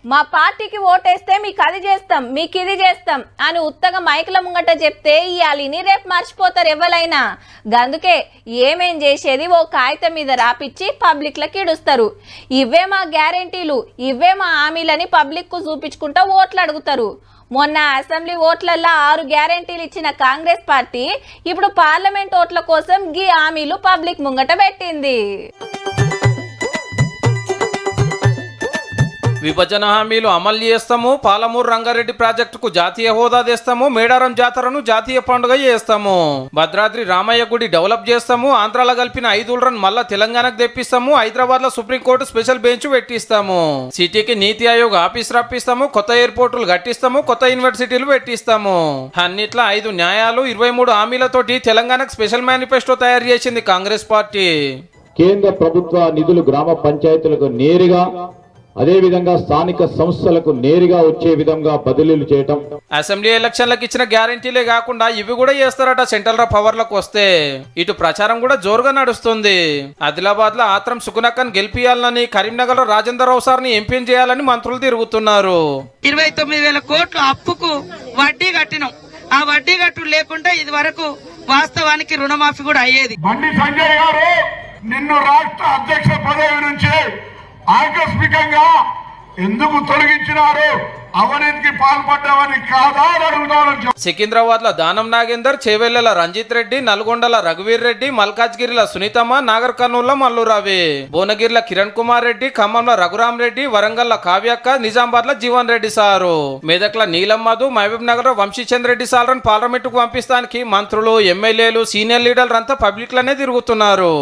మా పార్టీకి ఓటేస్తే మీకు అది చేస్తాం, మీకు ఇది చేస్తాం అని ఉత్తగా మైకుల ముంగట చెప్తే ఇయాలిని రేపు మర్చిపోతారు ఎవరైనా. గందుకే ఏమేం చేసేది ఓ కాగితం మీద రాపిచ్చి పబ్లిక్లకి ఇడుస్తారు. ఇవే మా గ్యారెంటీలు, ఇవే మా హామీలని పబ్లిక్కు చూపించుకుంటా ఓట్లు అడుగుతారు. మొన్న అసెంబ్లీ ఓట్లల్లో 6 గ్యారెంటీలు ఇచ్చిన కాంగ్రెస్ పార్టీ ఇప్పుడు పార్లమెంట్ ఓట్ల కోసం గీ హామీలు పబ్లిక్ ముంగట పెట్టింది. విభజన హామీలు అమలు చేస్తాము, పాలమూరు రంగారెడ్డి ప్రాజెక్టుకు జాతీయ హోదా తెస్తాము, మేడారం జాతరను జాతీయ పండుగ చేస్తాము, భద్రాద్రి రామయ్య గుడి డెవలప్ చేస్తాము, ఆంధ్రాలో కలిపిన 5 ఊళ్ళను మళ్ళా తెలంగాణకు తెప్పిస్తాము, హైదరాబాద్ లో సుప్రీంకోర్టు స్పెషల్ బెంచ్ పెట్టిస్తాము, సిటీకి నీతి ఆయోగ్ ఆఫీస్ రప్పిస్తాము, కొత్త ఎయిర్పోర్టులు కట్టిస్తాము, కొత్త యూనివర్సిటీలు పెట్టిస్తాము. అన్నిట్లా 5 న్యాయాలు 23 హామీలతోటి తెలంగాణకు స్పెషల్ మేనిఫెస్టో తయారు చేసింది కాంగ్రెస్ పార్టీ. కేంద్ర ప్రభుత్వ నిధులు గ్రామ పంచాయతీలకు నేరుగా, అదే విధంగా స్థానిక సంస్థలకు నేరుగా వచ్చే విధంగా బదిలీలు చేయటం. అసెంబ్లీ ఎలక్షన్లకు ఇచ్చిన గ్యారెంటీలే కాకుండా ఇవి కూడా చేస్తారట సెంట్రల్ పవర్లకు వస్తే. ఇటు ప్రచారం కూడా జోరుగా నడుస్తుంది. ఆదిలాబాద్ లో ఆత్రం సుకునక్కని గెలిపియాలని, కరీంనగర్ లో రాజేందర్ రావు సార్ని ఎంపీ చేయాలని మంత్రులు తిరుగుతున్నారు. 29,000 కోట్లు అప్పుకు వడ్డీ కట్టినాం. ఆ వడ్డీ కట్టు లేకుండా ఇది వరకు వాస్తవానికి రుణమాఫీ కూడా అయ్యేది. బండి సంజయ్ గారు నిన్ను రాష్ట్ర అధ్యక్ష పదవి నుంచి ఆకస్మికంగా ఎందుకు తొలగించినారు? అవినీతికి పాల్పడ్డామని కాదా అడుగుతామని. సికింద్రాబాద్ లో దానం నాగేందర్, చేవెళ్ల రంజిత్ రెడ్డి, నల్గొండల రఘువీర్ రెడ్డి, మల్కాజ్గిరిల సునీతమ్మ, నాగర్ కర్నూల్లో మల్లురావి, భువనగిరిల కిరణ్ కుమార్ రెడ్డి, ఖమ్మంలో రఘురామ్ రెడ్డి, వరంగల్ కావ్యక్క, నిజామాబాద్ లో జీవన్ రెడ్డి సారు, మెదక్ల నీలం మధు, మహబూబ్ నగర్ లో వంశీచంద్ర రెడ్డి సార్లను పార్లమెంట్ కు పంపిస్తానికి మంత్రులు, ఎమ్మెల్యేలు, సీనియర్ లీడర్లు అంతా పబ్లిక్ లోనే తిరుగుతున్నారు.